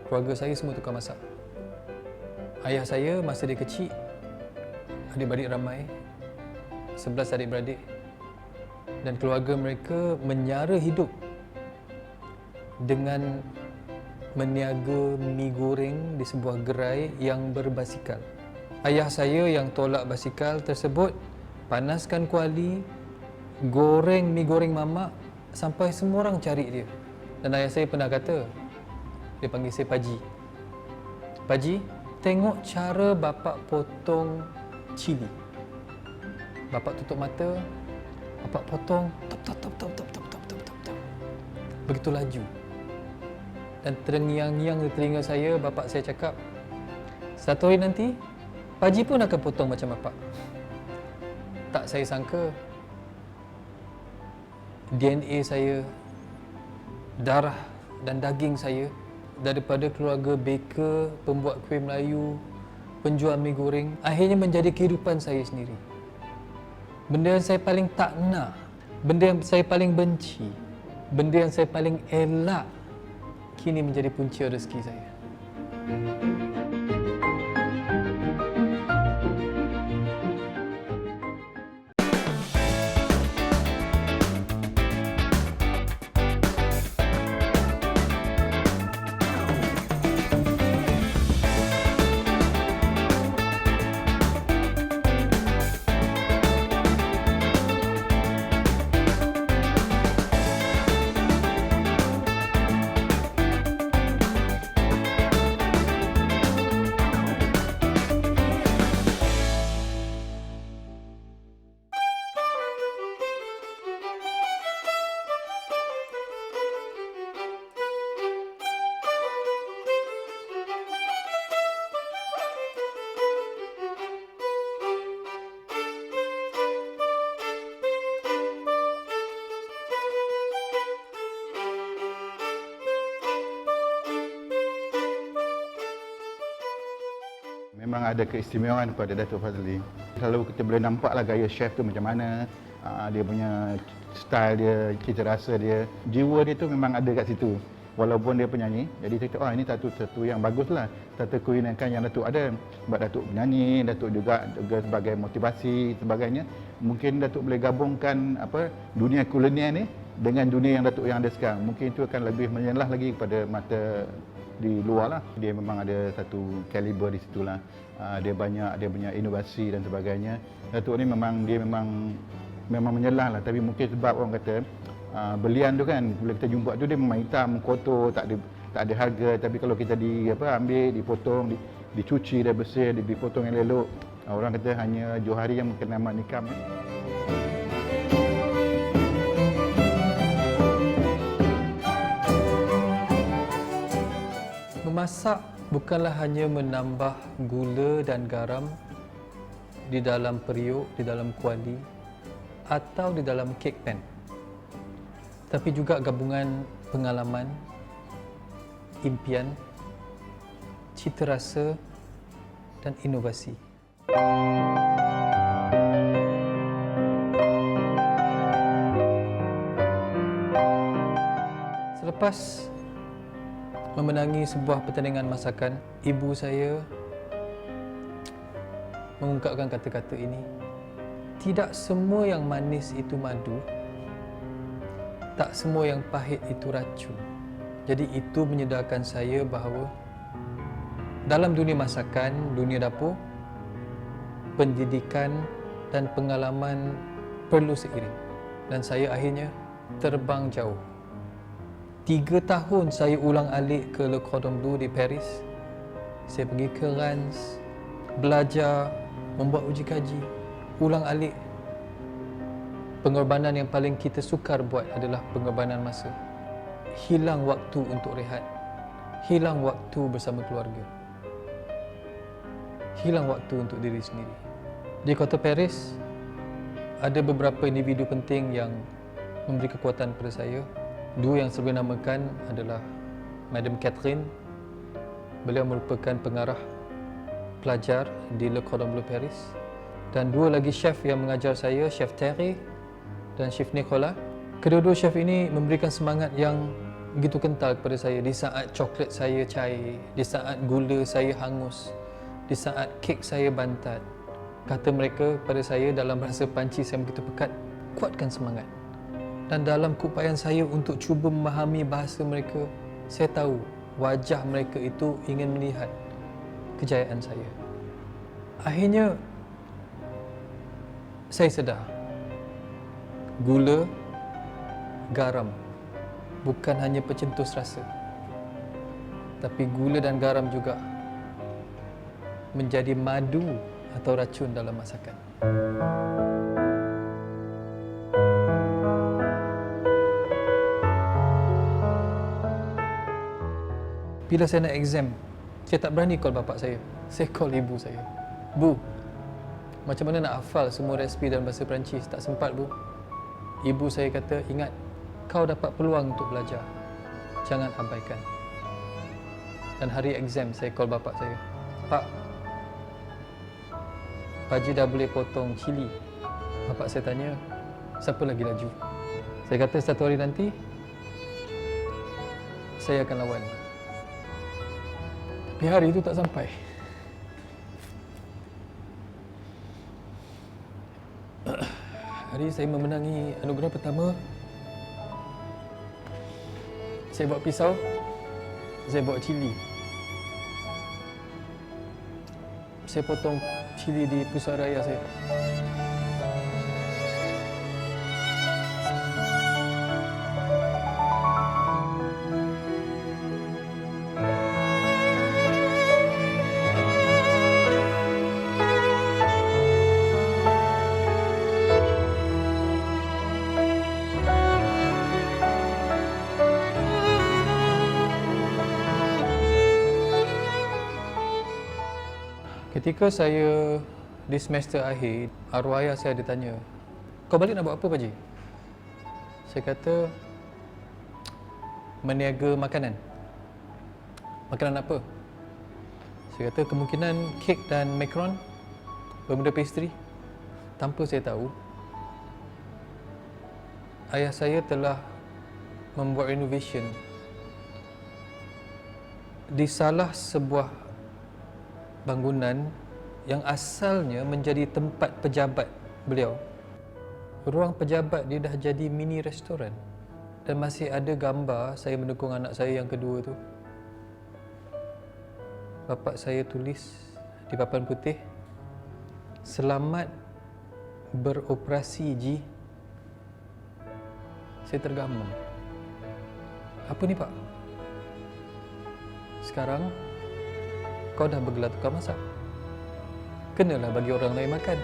Keluarga saya semua tukar masak. Ayah saya masa dia kecil, adik-beradik ramai, 11 adik-beradik. Dan keluarga mereka menyara hidup dengan meniaga mi goreng di sebuah gerai yang berbasikal. Ayah saya yang tolak basikal tersebut panaskan kuali, goreng mi goreng mamak sampai semua orang cari dia. Dan ayah saya pernah kata, dia panggil saya Paji. Paji, tengok cara bapak potong cili. Bapak tutup mata, bapak potong top top top top top top top top top top. Begitu laju. Dan terngiang-ngiang di telinga saya, bapak saya cakap, satu hari nanti Paji pun akan potong macam bapak. Tak saya sangka DNA saya, darah dan daging saya daripada keluarga baker, pembuat kuih Melayu, penjual mi goreng, akhirnya menjadi kehidupan saya sendiri. Benda yang saya paling tak nak, benda yang saya paling benci, benda yang saya paling elak, kini menjadi punca rezeki saya. Memang ada keistimewaan pada Datuk Fazli. Selalu kita boleh nampaklah gaya chef tu macam mana, dia punya style dia, cita rasa dia, jiwa dia tu memang ada kat situ. Walaupun dia penyanyi, jadi kita ini satu yang baguslah, satu keunikan yang Datuk ada. Sebab Datuk penyanyi, Datuk juga sebagai motivasi sebagainya. Mungkin Datuk boleh gabungkan dunia kuliner ni dengan dunia yang Datuk yang ada sekarang. Mungkin itu akan lebih menyelah lagi kepada mata di luar lah. Dia memang ada satu kaliber di situlah. Dia punya inovasi dan sebagainya. Datuk ni memang menyelah lah. Tapi mungkin sebab orang kata belian tu kan, bila kita jumpa tu dia memang hitam, kotor, tak ada harga. Tapi kalau kita ambil, dipotong, dicuci, dah bersih, dipotong yang elok, orang kata hanya Johari yang mengenal mak nikam. Memasak bukanlah hanya menambah gula dan garam di dalam periuk, di dalam kuali atau di dalam kek pan. Tapi juga gabungan pengalaman, impian, cita rasa dan inovasi. Selepas memenangi sebuah pertandingan masakan, ibu saya mengungkapkan kata-kata ini. Tidak semua yang manis itu madu, tak semua yang pahit itu racun. Jadi itu menyedarkan saya bahawa dalam dunia masakan, dunia dapur, pendidikan dan pengalaman perlu seiring. Dan saya akhirnya terbang jauh. 3 tahun saya ulang-alik ke Le Cordon Bleu di Paris. Saya pergi ke Reims, belajar, membuat uji kaji, ulang-alik. Pengorbanan yang paling kita sukar buat adalah pengorbanan masa. Hilang waktu untuk rehat, hilang waktu bersama keluarga, hilang waktu untuk diri sendiri. Di kota Paris, ada beberapa individu penting yang memberi kekuatan kepada saya. 2 yang saya namakan adalah Madame Catherine. Beliau merupakan pengarah pelajar di Le Cordon Bleu Paris. Dan 2 lagi chef yang mengajar saya, Chef Terry dan Chef Nicolas. Kedua-dua chef ini memberikan semangat yang begitu kental kepada saya. Di saat coklat saya cair, di saat gula saya hangus, di saat kek saya bantat, kata mereka pada saya dalam bahasa Perancis yang begitu pekat, kuatkan semangat. Dan dalam keupayaan saya untuk cuba memahami bahasa mereka, saya tahu wajah mereka itu ingin melihat kejayaan saya. Akhirnya saya sedar gula, garam bukan hanya pencetus rasa, tapi gula dan garam juga menjadi madu atau racun dalam masakan. Bila saya nak exam, saya tak berani call bapak saya. Saya call ibu saya. Bu, macam mana nak hafal semua resipi dalam bahasa Perancis? Tak sempat, Bu. Ibu saya kata, ingat, kau dapat peluang untuk belajar. Jangan abaikan. Dan hari exam, saya call bapak saya. Pak, Pakcik dah boleh potong cili. Bapak saya tanya, siapa lagi laju? Saya kata, satu hari nanti, saya akan lawan. Tapi hari itu tak sampai. Hari saya memenangi anugerah pertama, saya bawa pisau, saya bawa cili. Saya potong cili di pusat raya saya. Ketika saya di semester akhir, arwah ayah saya ditanya, kau balik nak buat apa, Pakcik? Saya kata, meniaga makanan. Makanan apa? Saya kata, kemungkinan kek dan macaron, bermuda pastry. Tanpa saya tahu, ayah saya telah membuat renovation di salah sebuah bangunan yang asalnya menjadi tempat pejabat beliau. Ruang pejabat dia dah jadi mini restoran. Dan masih ada gambar saya mendukung anak saya yang kedua tu. Bapak saya tulis di papan putih, selamat beroperasi Ji. Saya tergamam. Apa ni, Pak? Sekarang kau dah bergelar tukang masak. Kenalah bagi orang lain makan.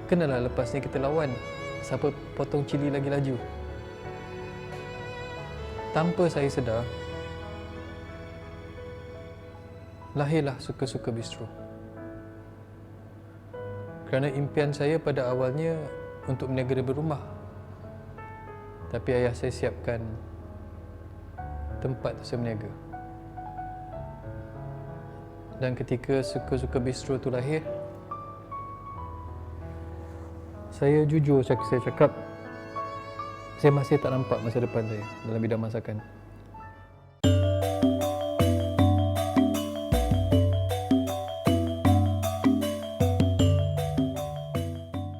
Kenalah lepas ni kita lawan siapa potong cili lagi laju. Tanpa saya sedar, lahirlah Suka-Suka Bistro. Kerana impian saya pada awalnya untuk meniaga di rumah. Tapi ayah saya siapkan tempat tu saya meniaga. Dan ketika Suka-Suka Bistro tu lahir, saya jujur saya cakap, saya masih tak nampak masa depan saya dalam bidang masakan.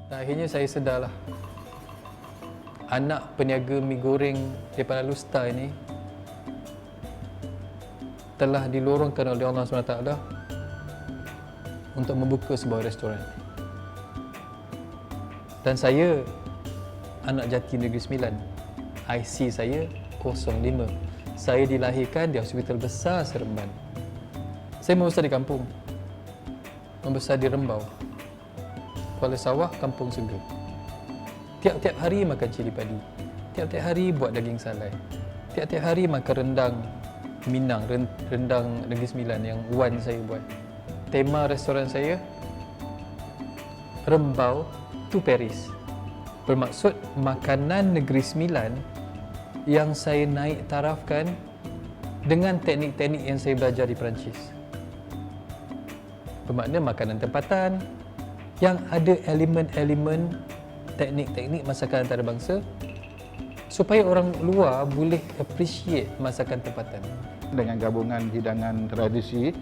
Dan akhirnya saya sedarlah, anak peniaga mi goreng daripada Lusta ini telah dilorongkan oleh Allah SWT untuk membuka sebuah restoran. Dan saya anak jati Negeri Sembilan. IC saya 05. Saya dilahirkan di Hospital Besar Seremban. Saya membesar di kampung. Membesar di Rembau, Kuala Sawah, Kampung Seger. Tiap-tiap hari makan cili padi. Tiap-tiap hari buat daging salai. Tiap-tiap hari makan rendang Minang, rendang Negeri Sembilan yang Wan saya buat. Tema restoran saya, Rembau to Paris. Bermaksud makanan Negeri Sembilan yang saya naik tarafkan dengan teknik-teknik yang saya belajar di Perancis. Bermakna makanan tempatan yang ada elemen-elemen teknik-teknik masakan antarabangsa supaya orang luar boleh appreciate masakan tempatan. Dengan gabungan hidangan tradisi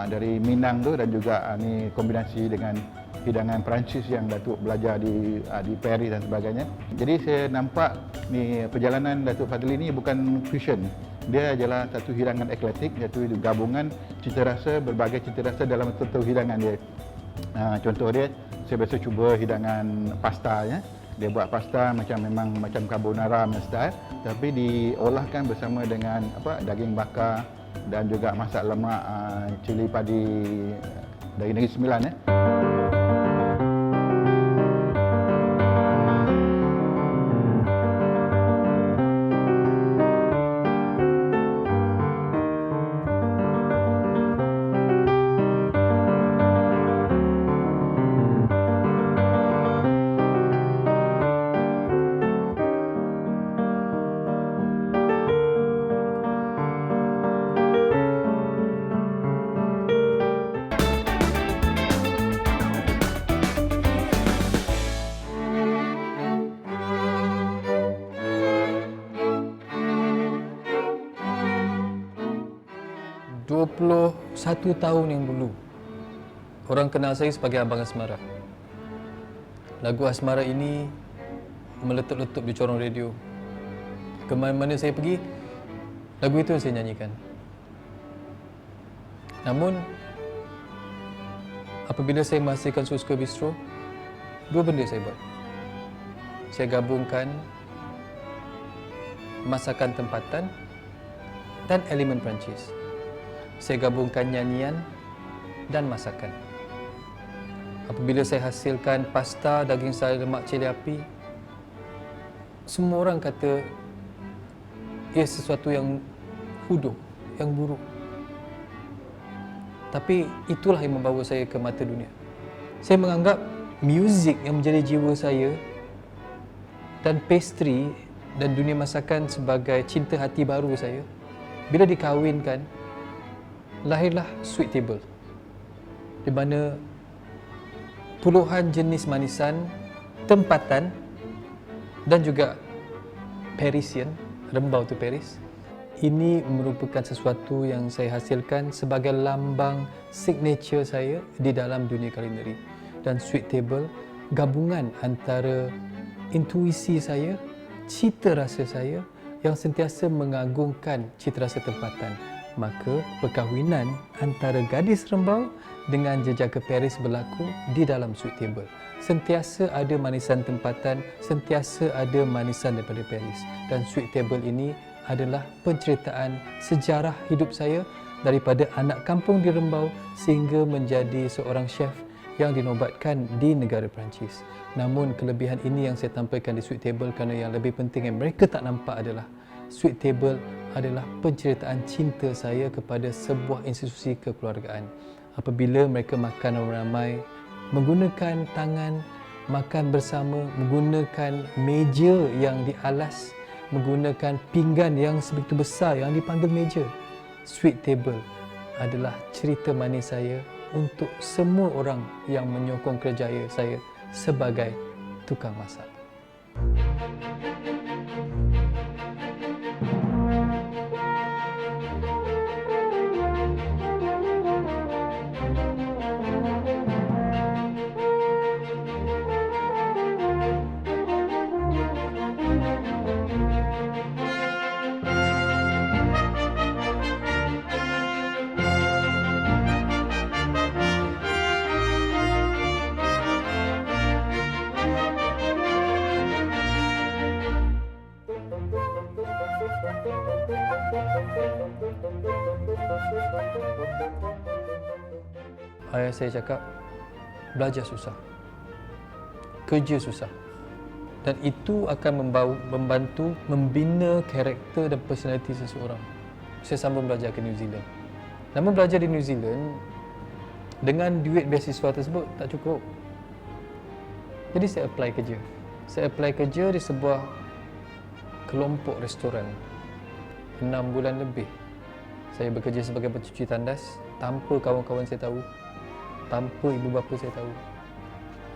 dari Minang tu dan juga ni kombinasi dengan hidangan Perancis yang Datuk belajar di Paris dan sebagainya. Jadi saya nampak ni perjalanan Datuk Fadli ni bukan fusion. Dia adalah satu hidangan eklektik, iaitu gabungan cita rasa, berbagai cita rasa dalam satu hidangan dia. Contoh dia, saya biasa cuba hidangan pasta ya. Dia buat pasta memang macam carbonara punya style, tapi diolahkan bersama dengan daging bakar dan juga masak lemak cili padi dari Negeri Sembilan ya. Satu tahun yang dulu, orang kenal saya sebagai Abang Asmara. Lagu Asmara ini meletup-letup di corong radio. Ke mana-mana saya pergi, lagu itu yang saya nyanyikan. Namun, apabila saya menghasilkan Suska Bistro, dua benda saya buat. Saya gabungkan masakan tempatan dan elemen Perancis. Saya gabungkan nyanyian dan masakan. Apabila saya hasilkan pasta daging sari lemak cili api, semua orang kata ia sesuatu yang huduh, yang buruk. Tapi itulah yang membawa saya ke mata dunia. Saya menganggap muzik yang menjadi jiwa saya dan pastry dan dunia masakan sebagai cinta hati baru saya. Bila dikahwinkan, lahirlah Sweet Table, di mana puluhan jenis manisan tempatan dan juga Parisian, rembau tu Paris. Ini merupakan sesuatu yang saya hasilkan sebagai lambang signature saya di dalam dunia kulineri. Dan Sweet Table gabungan antara intuisi saya, cita rasa saya yang sentiasa mengagungkan cita rasa tempatan. Maka perkahwinan antara gadis rembau dengan jejaka Paris berlaku di dalam Sweet Table. Sentiasa ada manisan tempatan, sentiasa ada manisan daripada Paris. Dan Sweet Table ini adalah penceritaan sejarah hidup saya daripada anak kampung di Rembau sehingga menjadi seorang chef yang dinobatkan di negara Perancis. Namun kelebihan ini yang saya tampilkan di Sweet Table kerana yang lebih penting yang mereka tak nampak adalah Sweet Table adalah penceritaan cinta saya kepada sebuah institusi kekeluargaan. Apabila mereka makan ramai, menggunakan tangan, makan bersama, menggunakan meja yang dialas, menggunakan pinggan yang sebegitu besar yang dipanggil meja. Sweet Table adalah cerita manis saya untuk semua orang yang menyokong kerjaya saya sebagai tukang masak. Ayah saya cakap, belajar susah, kerja susah, dan itu akan membantu membina karakter dan personaliti seseorang. Saya sambung belajar ke New Zealand. Namun belajar di New Zealand dengan duit beasiswa tersebut tak cukup. Jadi saya apply kerja. Saya apply kerja di sebuah kelompok restoran 6 bulan lebih. Saya bekerja sebagai pencuci tandas tanpa kawan-kawan saya tahu, tanpa ibu bapa saya tahu.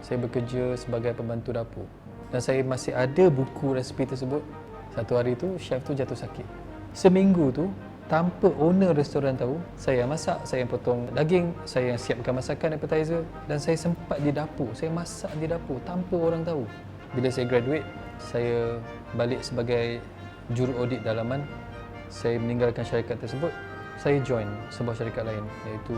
Saya bekerja sebagai pembantu dapur dan saya masih ada buku resipi tersebut Satu hari tu chef tu jatuh sakit. Seminggu tu tanpa owner restoran tahu, saya yang masak, saya yang potong daging, saya yang siapkan masakan appetizer, dan saya sempat di dapur. Saya masak di dapur tanpa orang tahu. Bila saya graduate, saya balik sebagai juru audit dalaman. Saya meninggalkan syarikat tersebut. Saya join sebuah syarikat lain iaitu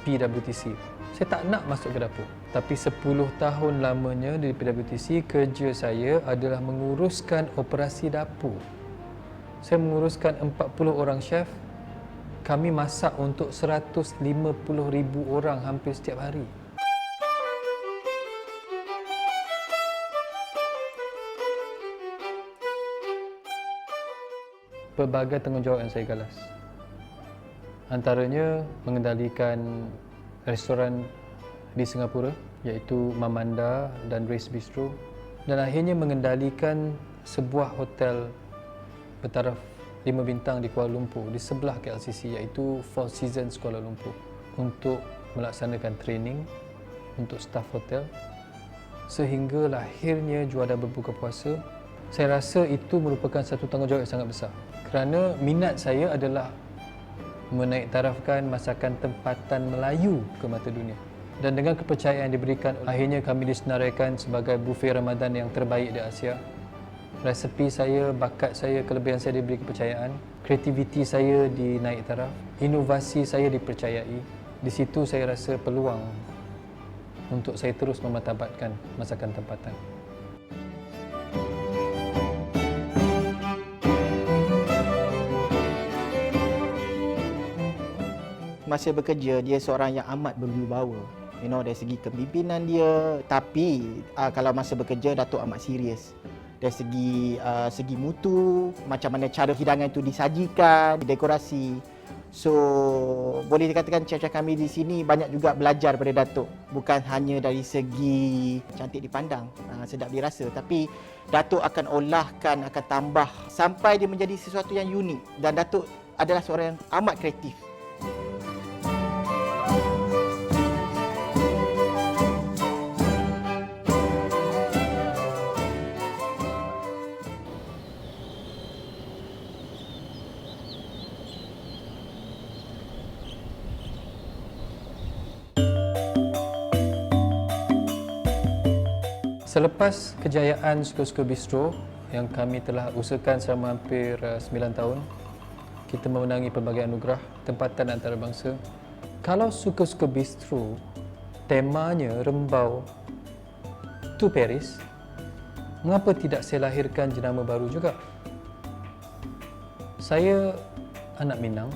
PWTC. Saya tak nak masuk ke dapur. Tapi 10 tahun lamanya di PWTC, kerja saya adalah menguruskan operasi dapur. Saya menguruskan 40 orang chef. Kami masak untuk 150,000 orang hampir setiap hari. Pelbagai tanggungjawab yang saya galas. Antaranya mengendalikan restoran di Singapura iaitu Mamanda dan Race Bistro, dan akhirnya mengendalikan sebuah hotel bertaraf 5 bintang di Kuala Lumpur di sebelah KLCC iaitu Four Seasons Kuala Lumpur untuk melaksanakan training untuk staf hotel sehingga lahirnya juara berbuka puasa. Saya rasa itu merupakan satu tanggungjawab yang sangat besar kerana minat saya adalah menaik tarafkan masakan tempatan Melayu ke mata dunia. Dan dengan kepercayaan yang diberikan, akhirnya kami disenaraikan sebagai buffet Ramadan yang terbaik di Asia. Resepi saya, bakat saya, kelebihan saya diberi kepercayaan, kreativiti saya dinaik taraf, inovasi saya dipercayai. Di situ saya rasa peluang untuk saya terus memartabatkan masakan tempatan. Masa bekerja, dia seorang yang amat berwibawa. Dari segi kepimpinan dia. Tapi kalau masa bekerja, Datuk amat serius. Dari segi mutu, macam mana cara hidangan itu disajikan, dekorasi. So, boleh dikatakan chef-chef kami di sini banyak juga belajar pada Datuk. Bukan hanya dari segi cantik dipandang, sedap dirasa. Tapi Datuk akan olahkan, akan tambah sampai dia menjadi sesuatu yang unik. Dan Datuk adalah seorang yang amat kreatif. Selepas kejayaan Suka-Suka Bistro yang kami telah usahakan selama hampir 9 tahun, kita memenangi pelbagai anugerah tempatan antarabangsa. Kalau Suka-Suka Bistro temanya Rembau to Paris, mengapa tidak saya lahirkan jenama baru juga? Saya anak Minang,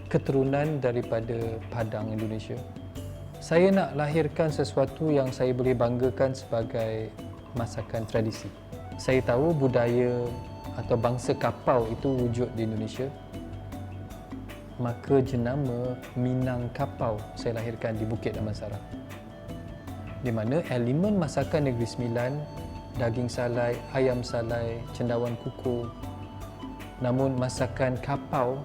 keturunan daripada Padang, Indonesia. Saya nak lahirkan sesuatu yang saya boleh banggakan sebagai masakan tradisi. Saya tahu budaya atau bangsa kapau itu wujud di Indonesia. Maka jenama Minang Kapau saya lahirkan di Bukit Damansara. Di mana elemen masakan Negeri Sembilan, daging salai, ayam salai, cendawan kukuh. Namun masakan kapau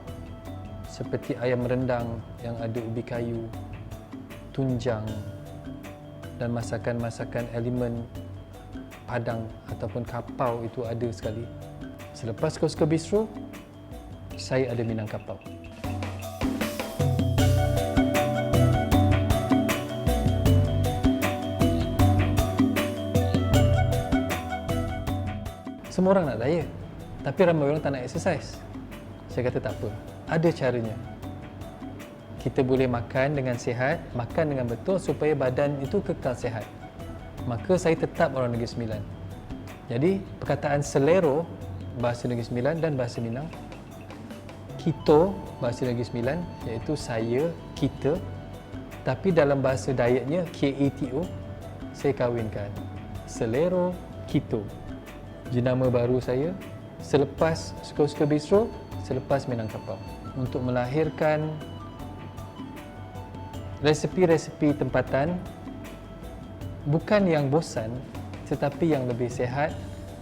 seperti ayam rendang yang ada ubi kayu, tunjang, dan masakan-masakan elemen Padang ataupun kapau itu ada sekali. Selepas Suka-Suka Bistro, saya ada Minang Kapau. Semua orang nak diet, tapi ramai orang tak nak exercise. Saya kata tak apa, ada caranya. Kita boleh makan dengan sihat, makan dengan betul supaya badan itu kekal sihat. Maka saya tetap orang Negeri Sembilan. Jadi perkataan selero bahasa Negeri Sembilan dan bahasa Minang, Kito bahasa Negeri Sembilan iaitu saya, kita, tapi dalam bahasa dietnya KETO, saya kahwinkan selero Kito. Jenama baru saya selepas Suka-Suka Bistro, selepas Minang Kapau, untuk melahirkan resepi-resepi tempatan bukan yang bosan tetapi yang lebih sihat,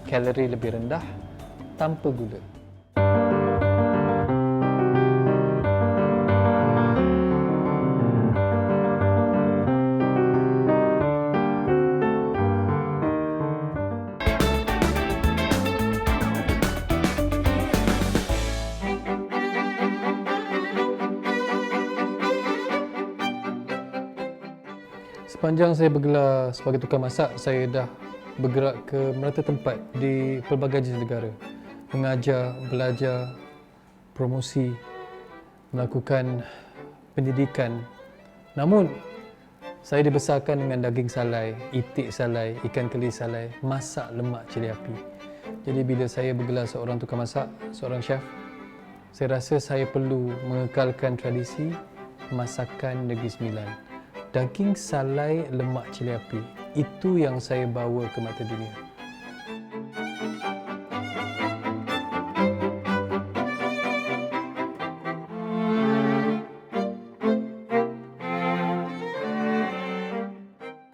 kalori lebih rendah, tanpa gula. Sepanjang saya bergelar sebagai tukang masak, saya dah bergerak ke merata tempat di pelbagai jenis negara. Mengajar, belajar, promosi, melakukan pendidikan. Namun, saya dibesarkan dengan daging salai, itik salai, ikan keli salai, masak lemak cili api. Jadi bila saya bergelar seorang tukang masak, seorang chef, saya rasa saya perlu mengekalkan tradisi masakan Negeri Sembilan. Daging salai lemak cili api, itu yang saya bawa ke mata dunia.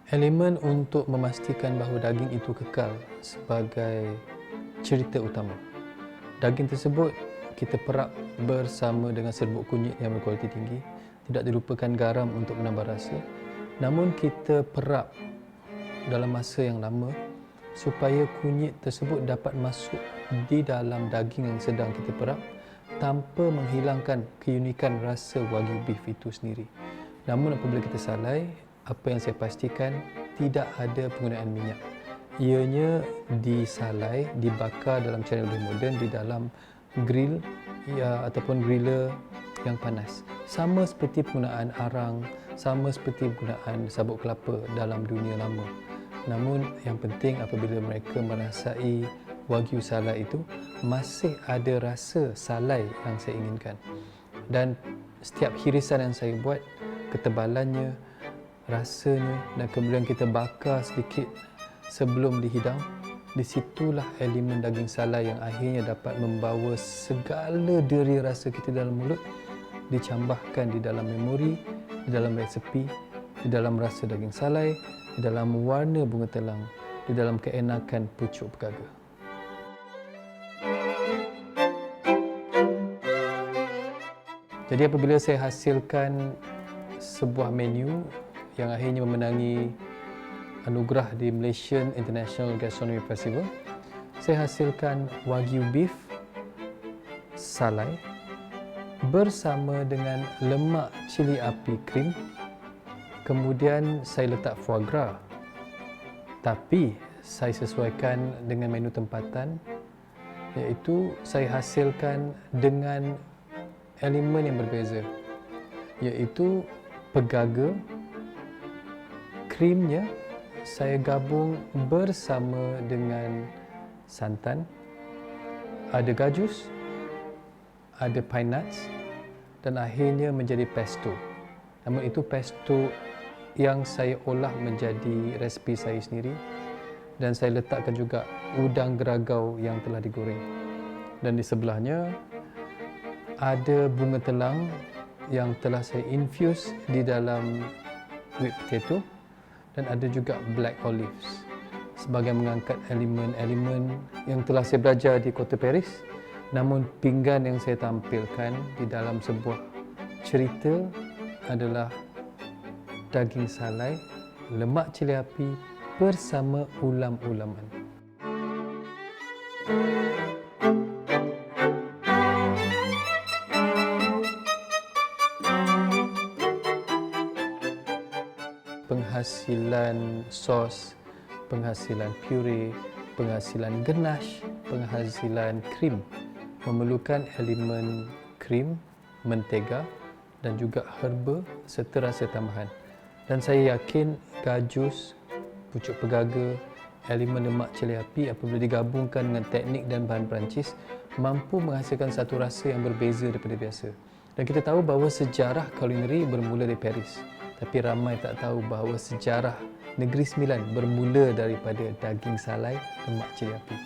Elemen untuk memastikan bahawa daging itu kekal sebagai cerita utama. Daging tersebut kita perap bersama dengan serbuk kunyit yang berkualiti tinggi. Tidak dilupakan garam untuk menambah rasa. Namun kita perap dalam masa yang lama supaya kunyit tersebut dapat masuk di dalam daging yang sedang kita perap tanpa menghilangkan keunikan rasa wagyu beef itu sendiri. Namun apabila kita salai, apa yang saya pastikan tidak ada penggunaan minyak. Ianya disalai, dibakar dalam cara lebih moden di dalam grill ataupun griller yang panas. Sama seperti penggunaan arang, sama seperti penggunaan sabuk kelapa dalam dunia lama. Namun yang penting apabila mereka merasai wagyu salai itu, masih ada rasa salai yang saya inginkan. Dan setiap hirisan yang saya buat, ketebalannya, rasanya, dan kemudian kita bakar sedikit sebelum dihidang, di situlah elemen daging salai yang akhirnya dapat membawa segala deri rasa kita dalam mulut dicambahkan di dalam memori, di dalam resepi, di dalam rasa daging salai, di dalam warna bunga telang, di dalam keenakan pucuk pegaga. Jadi apabila saya hasilkan sebuah menu yang akhirnya memenangi anugerah di Malaysian International Gastronomy Festival, saya hasilkan wagyu beef salai bersama dengan lemak cili api krim. Kemudian saya letak foie gras, tapi saya sesuaikan dengan menu tempatan, iaitu saya hasilkan dengan elemen yang berbeza, iaitu pegaga. Krimnya saya gabung bersama dengan santan, ada gajus, ada pine nuts, dan akhirnya menjadi pesto. Namun itu pesto yang saya olah menjadi resipi saya sendiri, dan saya letakkan juga udang geragau yang telah digoreng. Dan di sebelahnya ada bunga telang yang telah saya infuse di dalam whipped potato, dan ada juga black olives sebagai mengangkat elemen-elemen yang telah saya belajar di Kota Paris. Namun pinggan yang saya tampilkan di dalam sebuah cerita adalah daging salai, lemak cili api bersama ulam-ulaman. Penghasilan sos, penghasilan puree, penghasilan ganache, penghasilan krim memerlukan elemen krim, mentega dan juga herba serta rasa tambahan. Dan saya yakin gajus, pucuk pegaga, elemen lemak cili api apabila digabungkan dengan teknik dan bahan Perancis mampu menghasilkan satu rasa yang berbeza daripada biasa. Dan kita tahu bahawa sejarah kulineri bermula dari Paris. Tapi ramai tak tahu bahawa sejarah Negeri Sembilan bermula daripada daging salai lemak cili api.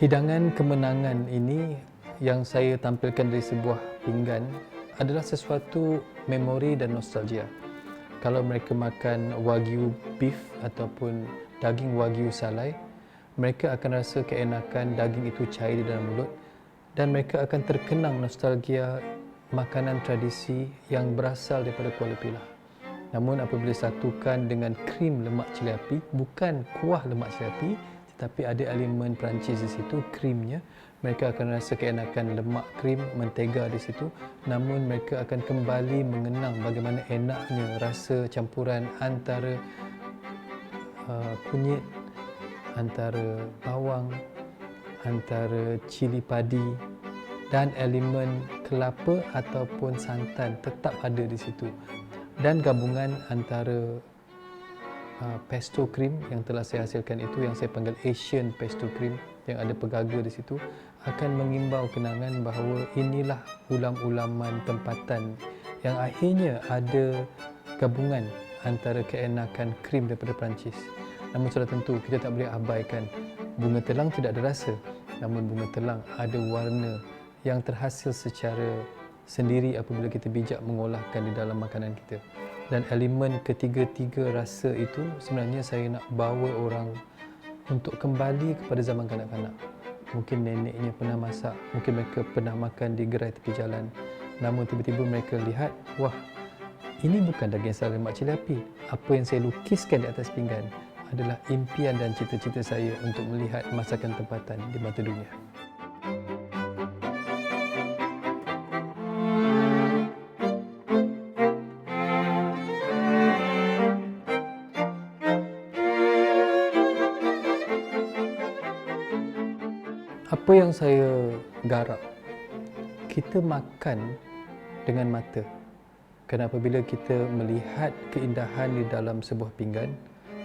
Hidangan kemenangan ini yang saya tampilkan dari sebuah pinggan adalah sesuatu memori dan nostalgia. Kalau mereka makan wagyu beef ataupun daging wagyu salai, mereka akan rasa keenakan daging itu cair di dalam mulut, dan mereka akan terkenang nostalgia makanan tradisi yang berasal daripada Kuala Pilah. Namun apabila disatukan dengan krim lemak cili api, bukan kuah lemak cili api, tapi ada elemen Perancis di situ, krimnya. Mereka akan rasa keenakan lemak krim, mentega di situ. Namun mereka akan kembali mengenang bagaimana enaknya rasa campuran antara kunyit, antara bawang, antara cili padi dan elemen kelapa ataupun santan tetap ada di situ. Dan gabungan antara pesto cream yang telah saya hasilkan itu, yang saya panggil Asian pesto cream, yang ada pegaga di situ, akan mengimbau kenangan bahawa inilah ulam-ulaman tempatan yang akhirnya ada gabungan antara keenakan krim daripada Perancis. Namun sudah tentu kita tak boleh abaikan bunga telang tidak ada rasa, namun bunga telang ada warna yang terhasil secara sendiri apabila kita bijak mengolahkan di dalam makanan kita. Dan elemen ketiga-tiga rasa itu sebenarnya saya nak bawa orang untuk kembali kepada zaman kanak-kanak. Mungkin neneknya pernah masak, mungkin mereka pernah makan di gerai tepi jalan. Namun tiba-tiba mereka lihat, wah, ini bukan daging sala lemak cili api. Apa yang saya lukiskan di atas pinggan adalah impian dan cita-cita saya untuk melihat masakan tempatan di mata dunia. Apa yang saya garap, kita makan dengan mata. Kerana apabila kita melihat keindahan di dalam sebuah pinggan,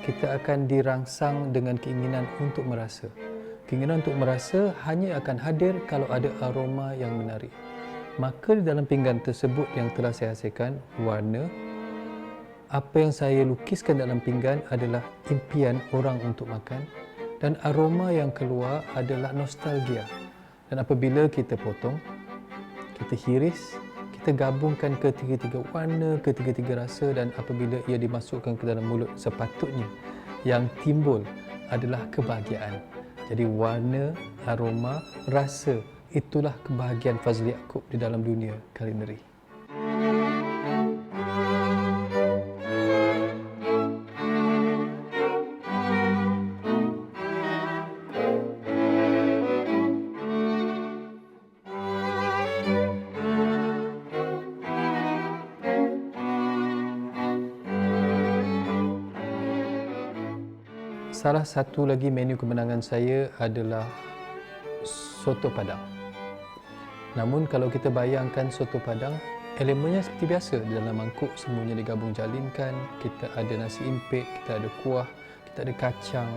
kita akan dirangsang dengan keinginan untuk merasa. Keinginan untuk merasa hanya akan hadir kalau ada aroma yang menarik. Maka di dalam pinggan tersebut yang telah saya hasilkan, warna, apa yang saya lukiskan dalam pinggan adalah impian orang untuk makan, dan aroma yang keluar adalah nostalgia. Dan apabila kita potong, kita hiris, kita gabungkan ketiga-tiga warna, ketiga-tiga rasa, dan apabila ia dimasukkan ke dalam mulut, sepatutnya yang timbul adalah kebahagiaan. Jadi warna, aroma, rasa, itulah kebahagiaan Fazli Yaakob di dalam dunia kulineri. Salah satu lagi menu kemenangan saya adalah soto Padang. Namun kalau kita bayangkan soto Padang, elemennya seperti biasa. Di dalam mangkuk semuanya digabung jalinkan, kita ada nasi impit, kita ada kuah, kita ada kacang,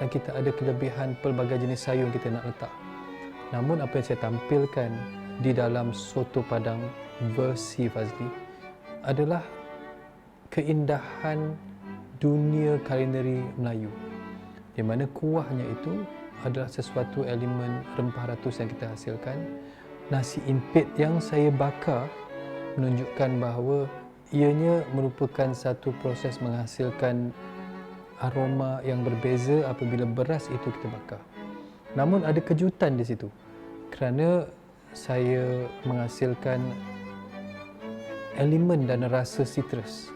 dan kita ada kelebihan pelbagai jenis sayur yang kita nak letak. Namun apa yang saya tampilkan di dalam soto Padang versi Fazli adalah keindahan dunia kulineri Melayu, di mana kuahnya itu adalah sesuatu elemen rempah ratus yang kita hasilkan. Nasi impit yang saya bakar menunjukkan bahawa ianya merupakan satu proses menghasilkan aroma yang berbeza apabila beras itu kita bakar. Namun ada kejutan di situ, kerana saya menghasilkan elemen dan rasa citrus,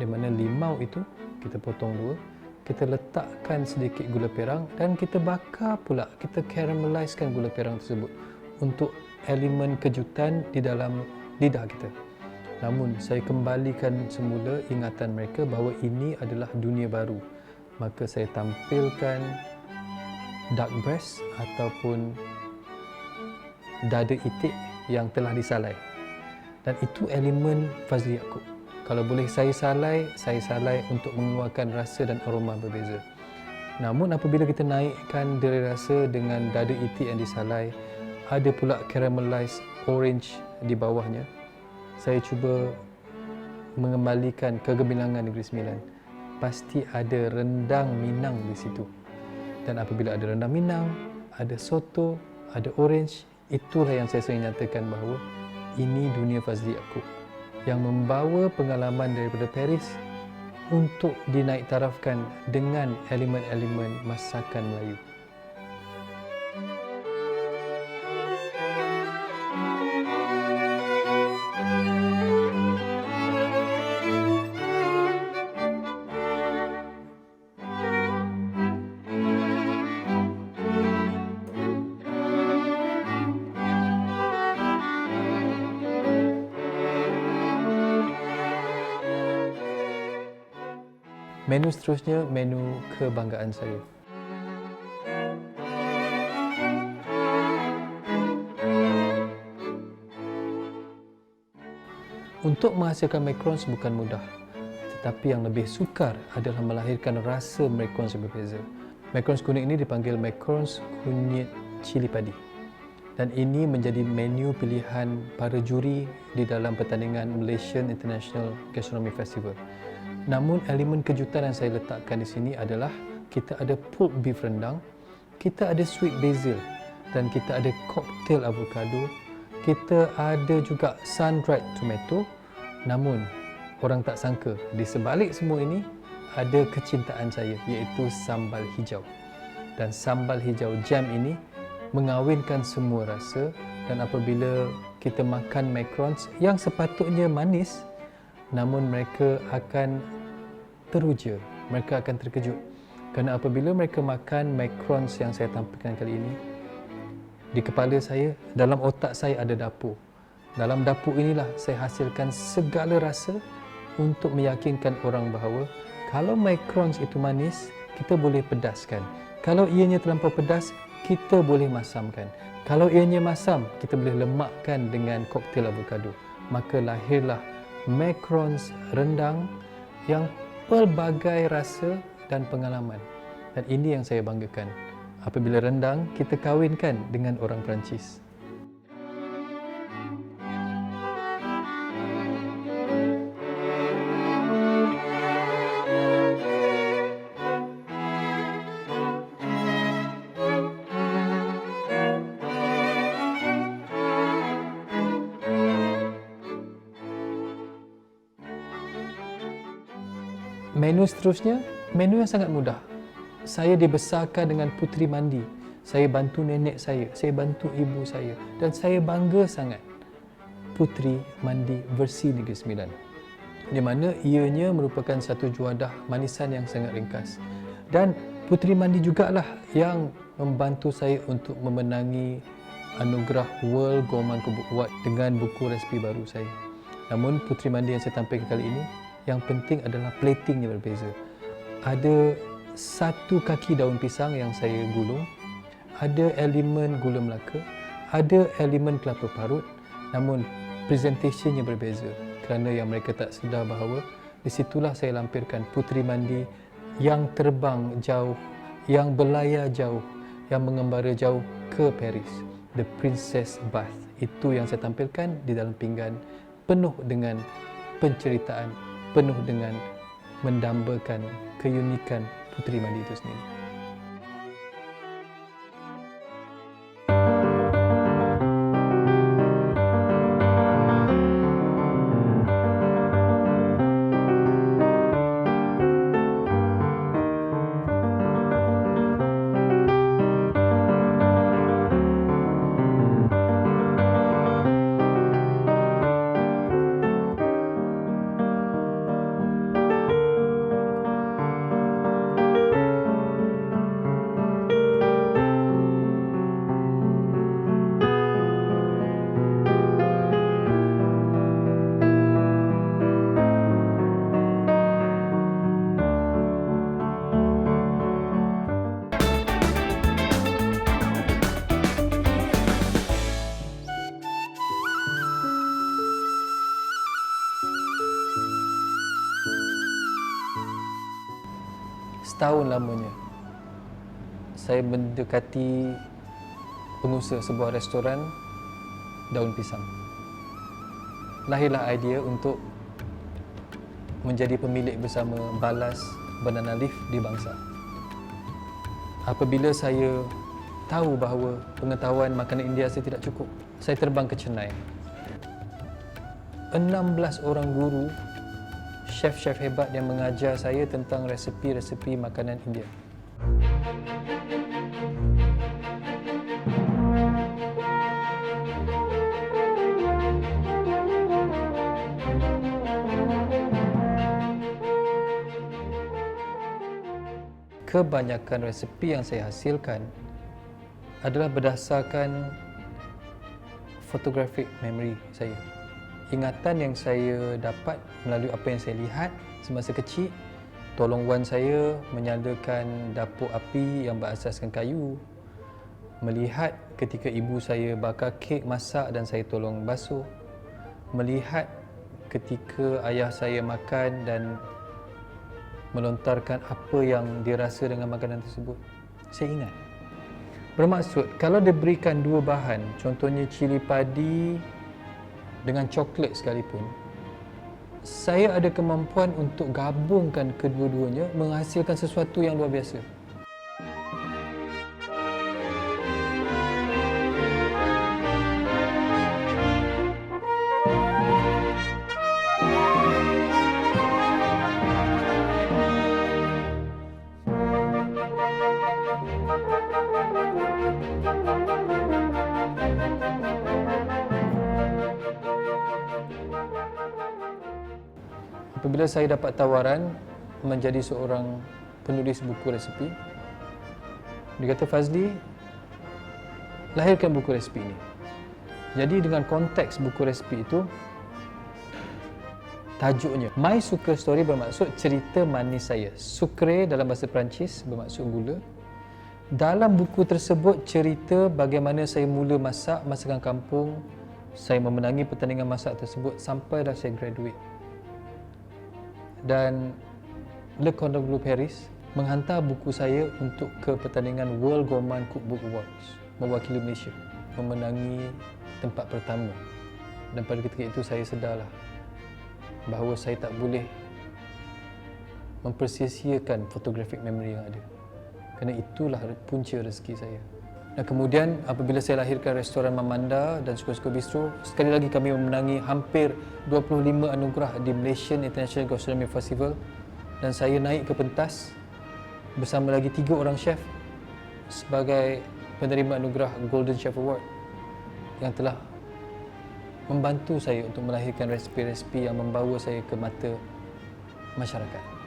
di mana limau itu kita potong dua, kita letakkan sedikit gula perang dan kita bakar pula, kita caramelizekan gula perang tersebut untuk elemen kejutan di dalam lidah kita. Namun saya kembalikan semula ingatan mereka bahawa ini adalah dunia baru. Maka saya tampilkan duck breast ataupun dada itik yang telah disalai. Dan itu elemen Fazli Yaakob. Kalau boleh saya salai untuk mengeluarkan rasa dan aroma berbeza. Namun apabila kita naikkan dari rasa dengan dada itik yang disalai, ada pula caramelized orange di bawahnya. Saya cuba mengembalikan kegemilangan Negeri Sembilan. Pasti ada rendang Minang di situ. Dan apabila ada rendang Minang, ada soto, ada orange, itulah yang saya sering nyatakan bahawa ini dunia Fazli Yaakob yang membawa pengalaman daripada Paris untuk dinaik tarafkan dengan elemen-elemen masakan Melayu. Menu seterusnya, menu kebanggaan saya. Untuk menghasilkan macarons bukan mudah, tetapi yang lebih sukar adalah melahirkan rasa macarons yang berbeza. Macarons kuning ini dipanggil macarons kunyit cili padi. Dan ini menjadi menu pilihan para juri di dalam pertandingan Malaysian International Gastronomy Festival. Namun elemen kejutan yang saya letakkan di sini adalah kita ada pulled beef rendang, kita ada sweet basil dan kita ada cocktail avocado, kita ada juga sun-dried tomato. Namun orang tak sangka di sebalik semua ini ada kecintaan saya, iaitu sambal hijau. Dan sambal hijau jam ini mengawinkan semua rasa, dan apabila kita makan macarons yang sepatutnya manis, namun mereka akan teruja, mereka akan terkejut. Kerana apabila mereka makan macarons yang saya tampilkan kali ini, di kepala saya, dalam otak saya ada dapur. Dalam dapur inilah saya hasilkan segala rasa untuk meyakinkan orang bahawa kalau macarons itu manis, kita boleh pedaskan. Kalau ianya terlampau pedas, kita boleh masamkan. Kalau ianya masam, kita boleh lemakkan dengan koktail avocado. Maka lahirlah macarons rendang yang pelbagai rasa dan pengalaman. Dan ini yang saya banggakan. Apabila rendang, kita kawinkan dengan orang Perancis. Menu seterusnya, menu yang sangat mudah. Saya dibesarkan dengan puteri mandi. Saya bantu nenek saya bantu ibu saya. Dan saya bangga sangat puteri mandi versi Negeri Sembilan. Di mana ianya merupakan satu juadah manisan yang sangat ringkas. Dan puteri mandi jugalah yang membantu saya untuk memenangi anugerah World Gourmand Cookbook Award dengan buku resipi baru saya. Namun puteri mandi yang saya tampilkan kali ini, yang penting adalah platingnya berbeza. Ada satu kaki daun pisang yang saya gulung, ada elemen gula melaka, ada elemen kelapa parut, namun presentationnya berbeza kerana yang mereka tak sedar bahawa di situlah saya lampirkan puteri mandi yang terbang jauh, yang berlayar jauh, yang mengembara jauh ke Paris. The Princess Bath. Itu yang saya tampilkan di dalam pinggan penuh dengan penceritaan, penuh dengan mendambakan keunikan puteri mandi itu sendiri. Setahun lamanya saya mendekati pengusaha sebuah restoran daun pisang. Lahirlah idea untuk menjadi pemilik bersama Balas Banana Leaf di Bangsa. Apabila saya tahu bahawa pengetahuan makanan India saya tidak cukup, saya terbang ke Chennai. 16 orang guru, chef-chef hebat yang mengajar saya tentang resepi-resepi makanan India. Kebanyakan resepi yang saya hasilkan adalah berdasarkan photographic memory saya. Ingatan yang saya dapat melalui apa yang saya lihat semasa kecil, tolong wan saya menyalakan dapur api yang berasaskan kayu, melihat ketika ibu saya bakar kek masak dan saya tolong basuh, melihat ketika ayah saya makan dan melontarkan apa yang dia rasa dengan makanan tersebut. Saya ingat. Bermaksud, kalau diberikan dua bahan, contohnya cili padi dengan coklat sekalipun, saya ada kemampuan untuk gabungkan kedua-duanya menghasilkan sesuatu yang luar biasa. Apabila saya dapat tawaran menjadi seorang penulis buku resepi, dia kata, Fazli, lahirkan buku resepi ini. Jadi dengan konteks buku resepi itu, tajuknya My Sucre Story bermaksud cerita manis saya. Sucre dalam bahasa Perancis bermaksud gula. Dalam buku tersebut cerita bagaimana saya mula masak masakan kampung, saya memenangi pertandingan masak tersebut sampailah saya graduate. Dan Le Cordon Bleu Paris menghantar buku saya untuk ke pertandingan World Gourmand Cookbook Awards mewakili Malaysia, memenangi tempat pertama. Dan pada ketika itu saya sedarlah bahawa saya tak boleh mempersia-siakan photographic memory yang ada, kerana itulah punca rezeki saya. Dan kemudian apabila saya lahirkan restoran Mamanda dan Suka-Suka Bistro, sekali lagi kami memenangi hampir 25 anugerah di Malaysian International Gastronomy Festival, dan saya naik ke pentas bersama lagi 3 orang chef sebagai penerima anugerah Golden Chef Award yang telah membantu saya untuk melahirkan resipi-resipi yang membawa saya ke mata masyarakat.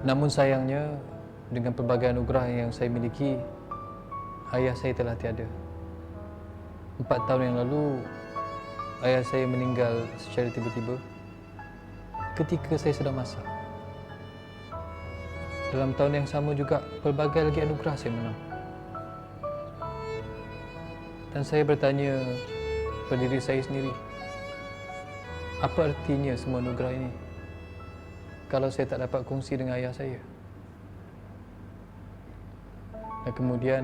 Namun sayangnya, dengan pelbagai anugerah yang saya miliki, ayah saya telah tiada. 4 tahun yang lalu, ayah saya meninggal secara tiba-tiba ketika saya sedang masak. Dalam tahun yang sama juga, pelbagai lagi anugerah saya menang. Dan saya bertanya pada diri saya sendiri, apa artinya semua anugerah ini kalau saya tak dapat kongsi dengan ayah saya? Dan kemudian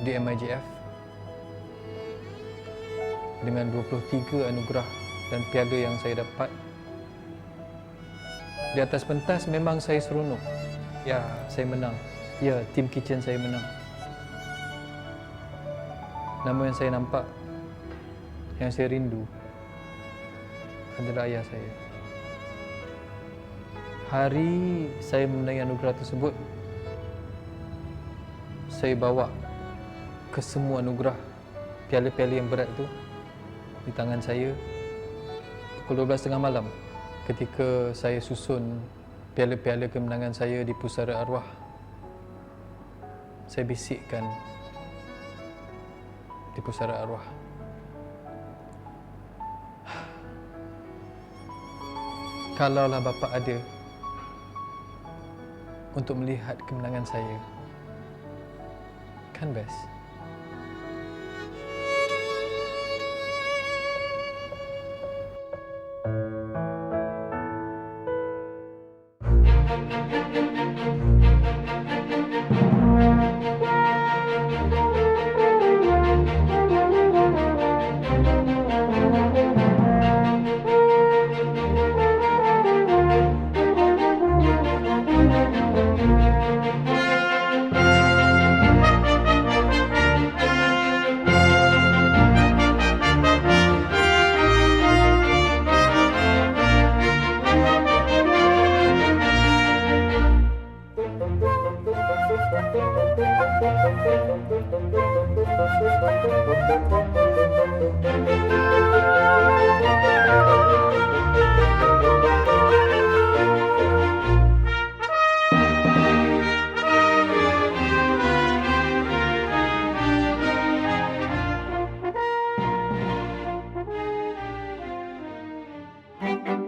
di MIGF dengan 23 anugerah dan piala yang saya dapat, di atas pentas memang saya seronok. Ya, saya menang. Ya, tim kitchen saya menang. Namun yang saya nampak, yang saya rindu adalah ayah saya. Hari saya memenangi anugerah tersebut, saya bawa ke semua anugerah piala-piala yang berat itu di tangan saya pukul 12.30 malam ketika saya susun piala-piala kemenangan saya di Pusara Arwah. Saya bisikkan di Pusara Arwah, kalaulah bapa ada untuk melihat kemenangan saya, kan best. Thank you.